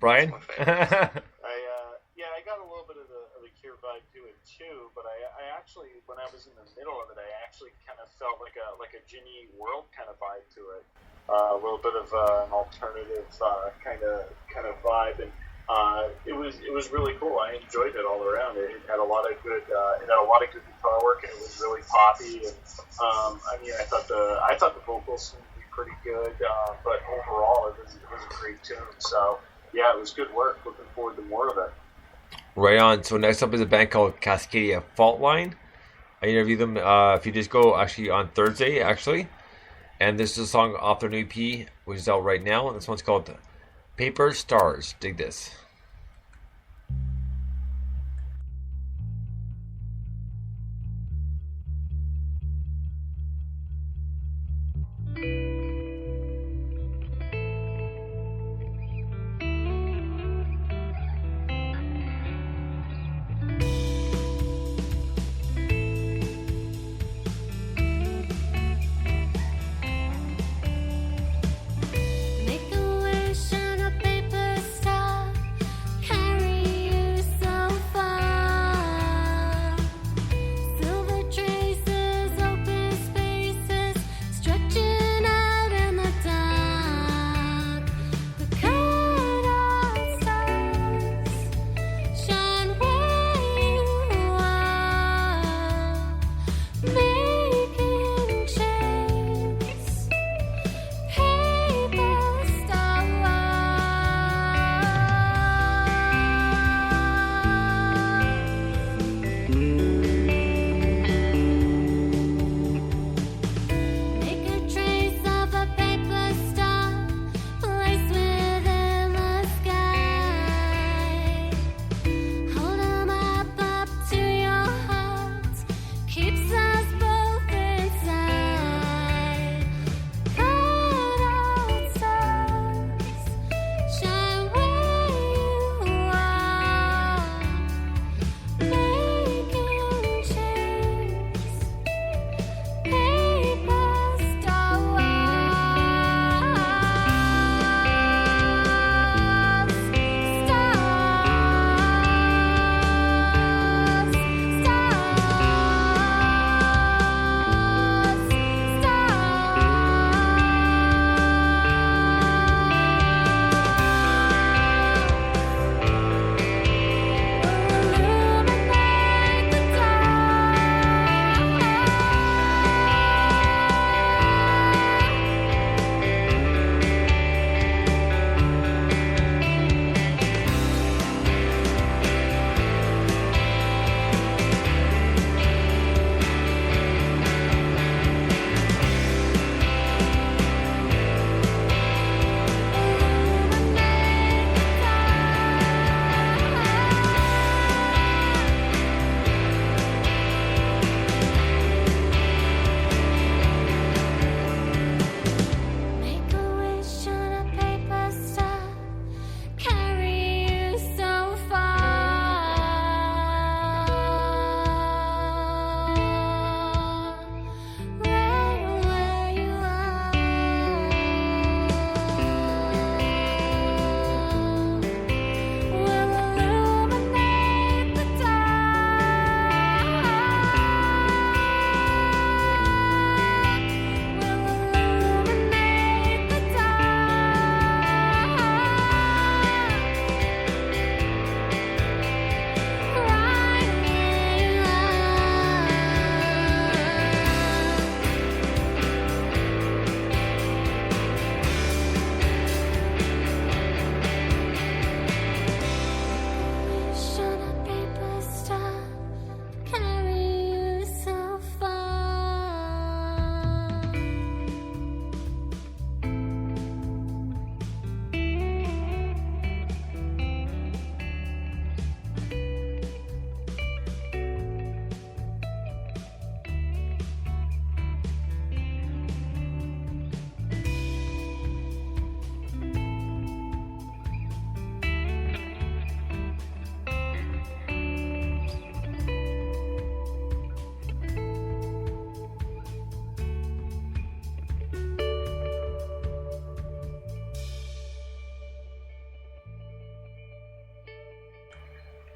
Brian? my favorite. I got a little bit of the Cure vibe to it too, but I actually, when I was in the middle of it, I actually kind of felt like a Ginny World kind of vibe to it. A little bit of an alternative kind of vibe, and it was really cool. I enjoyed it all around. It had a lot of good guitar work, and it was really poppy. And I thought the vocals seemed to be pretty good, but overall it was a great tune. So yeah, it was good work. Looking forward to more of it. Right on. So next up is a band called Cascadia Fault Line. I interviewed them if you just go actually on Thursday, actually. And this is a song off their new EP, which is out right now. And this one's called Paper Stars. Dig this.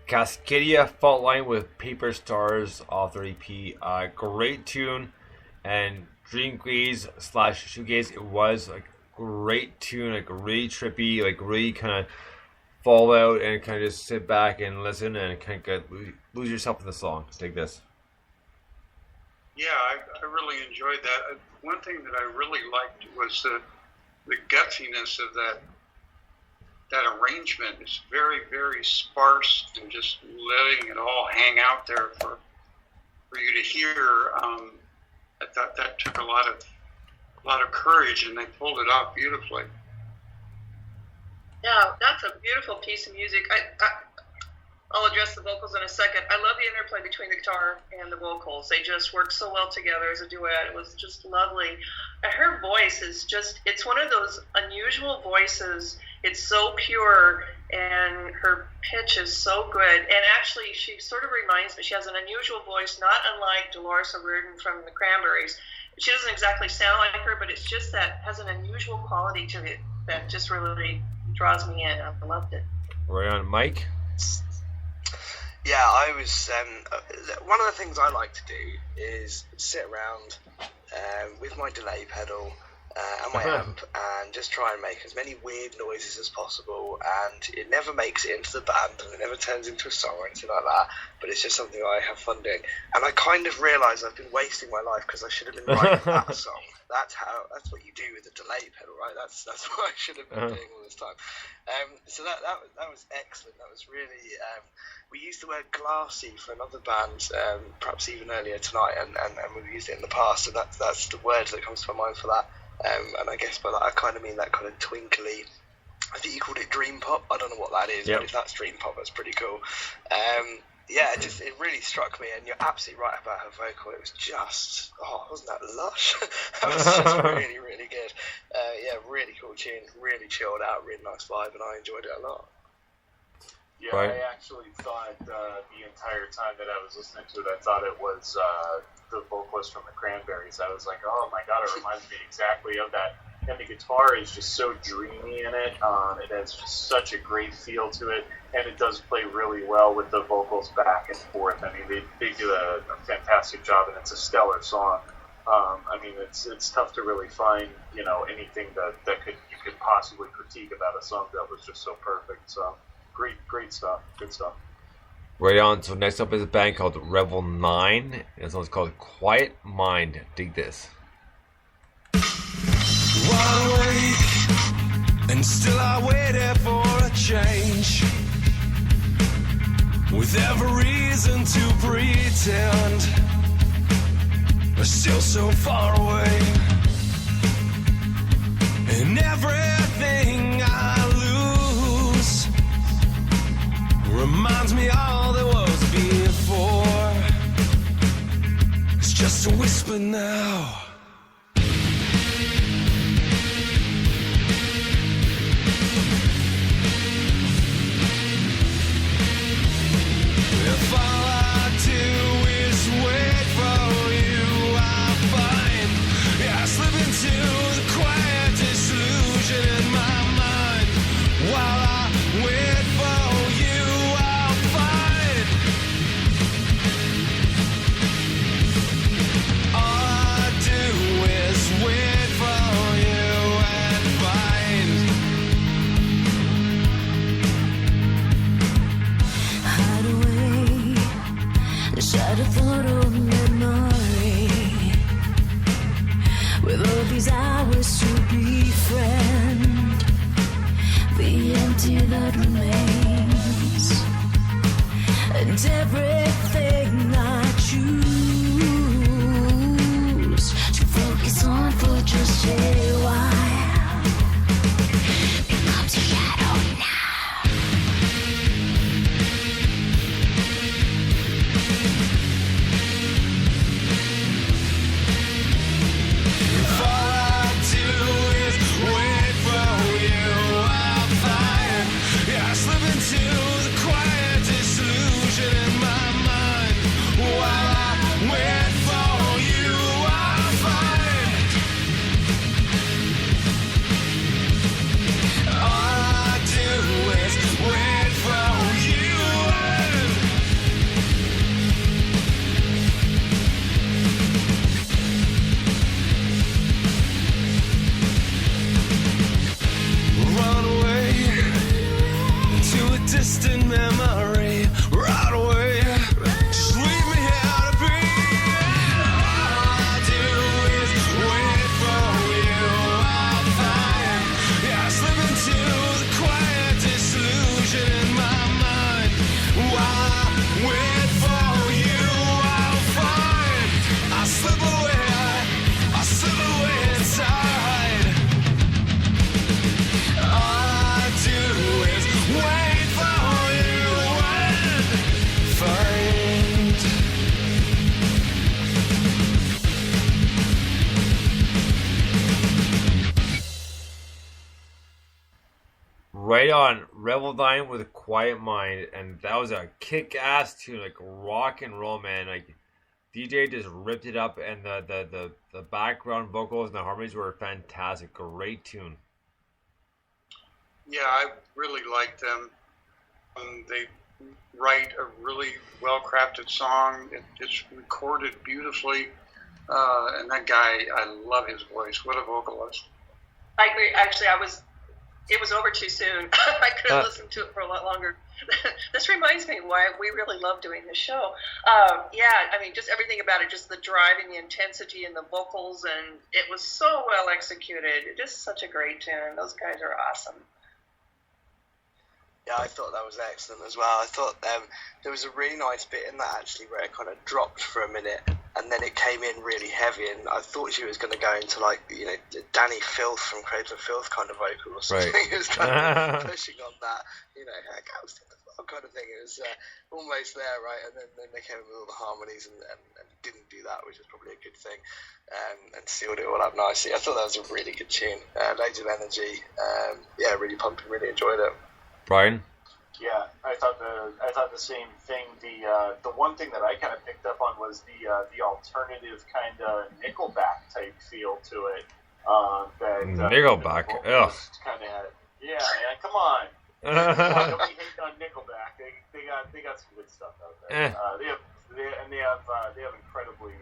Cascadia Fault Line with Paper Stars off their EP. Great tune, and Dream Gaze / Shoegaze. It was like great tune, like really trippy, like really kind of fall out and kind of just sit back and listen and kind of lose yourself in the song. Take this. Yeah, I really enjoyed that. One thing that I really liked was the gutsiness of that arrangement. It's very, very sparse and just letting it all hang out there for you to hear. I thought that took a lot of courage, and they pulled it off beautifully. Yeah, that's a beautiful piece of music. I'll address the vocals in a second. I love the interplay between the guitar and the vocals. They just work so well together as a duet. It was just lovely. Her voice is just, it's one of those unusual voices. It's so pure, and her pitch is so good. And actually, she sort of reminds me, she has an unusual voice, not unlike Dolores O'Riordan from the Cranberries. She doesn't exactly sound like her, but it's just that has an unusual quality to it that just really draws me in. I loved it. Right on, Mike. Yeah, I was. One of the things I like to do is sit around with my delay pedal and my amp and just try and make as many weird noises as possible. And it never makes it into the band, and it never turns into a song or anything like that. But it's just something I have fun doing. And I kind of realise I've been wasting my life because I should have been writing that song. That's what you do with a delay pedal, right? That's what I should have been doing all this time. So that was excellent. That was really. We used the word glassy for another band, perhaps even earlier tonight, and we've used it in the past. And that's the word that comes to my mind for that. And I guess by that I kind of mean that kind of twinkly. I think you called it dream pop. I don't know what that is, yep. But if that's dream pop, that's pretty cool. Yeah, it really struck me, and you're absolutely right about her vocal. It was just, wasn't that lush? That was just really, really good. Yeah, really cool tune, really chilled out, really nice vibe, and I enjoyed it a lot. Yeah, right. I actually thought the entire time that I was listening to it, I thought it was the vocalist from the Cranberries. I was like, oh my god, it reminds me exactly of that. And the guitar is just so dreamy in it. It has just such a great feel to it, and it does play really well with the vocals back and forth. I mean, they do a fantastic job, and it's a stellar song. I mean, it's tough to really find anything that you could possibly critique about a song that was just so perfect. So great stuff, good stuff. Right on. So next up is a band called Revel 9, and this one's called Quiet Mind. Dig this. Wide awake, and still I waited for a change, with every reason to pretend, but still so far away, and everything I lose reminds me all there was before. It's just a whisper now. If all I do is wait for you, I'll find, slip into the quiet disillusion in my mind. While I wait for you, I'll find. All I do is wait for you and find. Hide away, shut a photo memory, with all these hours to befriend the empty that remains, and everything I choose to focus on for just a while becomes a shadow now. If all I do is wait for you, I'll find. I slip into the quiet disillusion in my mind. Right on. Revel Dine with a Quiet Mind, and that was a kick-ass tune, like rock and roll, man. Like DJ just ripped it up, and the background vocals and the harmonies were fantastic. Great tune. Yeah, I really like them. They write a really well-crafted song. It's recorded beautifully, and that guy, I love his voice. What a vocalist! I agree. Actually, it was over too soon. I could have listened to it for a lot longer. This reminds me why we really love doing this show. Yeah, I mean, just everything about it, just the drive and the intensity and the vocals, and it was so well executed. Just such a great tune. Those guys are awesome. Yeah, I thought that was excellent as well. I thought there was a really nice bit in that actually where it kind of dropped for a minute and then it came in really heavy, and I thought she was going to go into like, you know, Danny Filth from Cradle of Filth kind of vocal or something. Right. It was kind of pushing on that, you know, kind of thing. It was almost there, right? And then they came in with all the harmonies and didn't do that, which is probably a good thing, and sealed it all up nicely. I thought that was a really good tune. Loads of energy. Yeah, really pumping. Really enjoyed it. Brian? Yeah, I thought the same thing. The one thing that I kind of picked up on was the alternative kind of Nickelback type feel to it. Nickelback, ugh. Kind of had, yeah, man, come on. Don't be hating on Nickelback. They got some good stuff out there. They have incredibly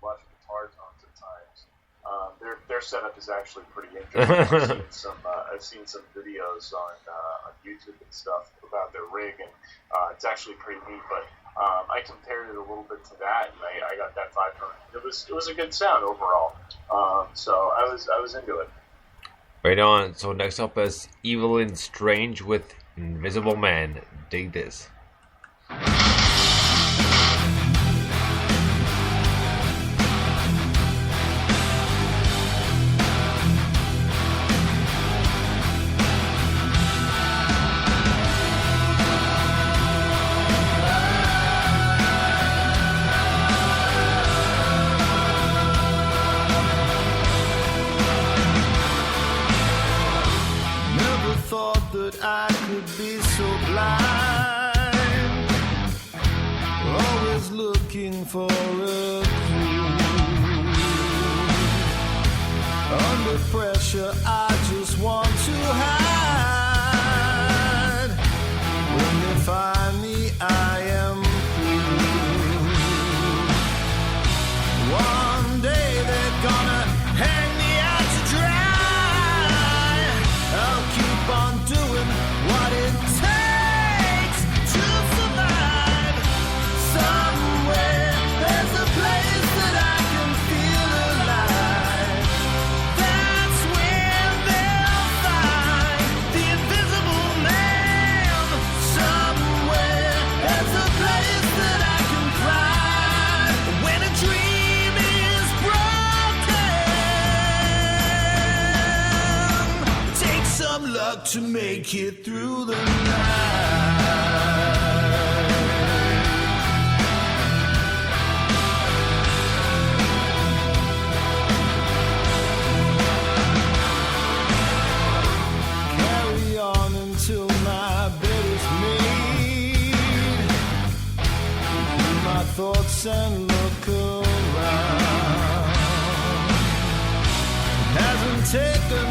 lush guitar tones at times. Their setup is actually pretty interesting. I've seen some videos on YouTube and stuff about their rig, and it's actually pretty neat. But I compared it a little bit to that, and I got that vibe from it. It was a good sound overall. So I was into it. Right on. So next up is Evil and Strange with Invisible Man. Dig this. I could be so blind, always looking for a clue. Under pressure, I just want to hide. When they find me, I am through. One day they're gonna hang me out to dry. I'll keep on doing what it takes to survive. Somewhere there's a place that I can feel alive. That's where they'll find the invisible man. Somewhere there's a place that I can fly. When a dream is broken, it takes some luck to make it through the night. Carry on until my bed is made. Review my thoughts and look around. It hasn't taken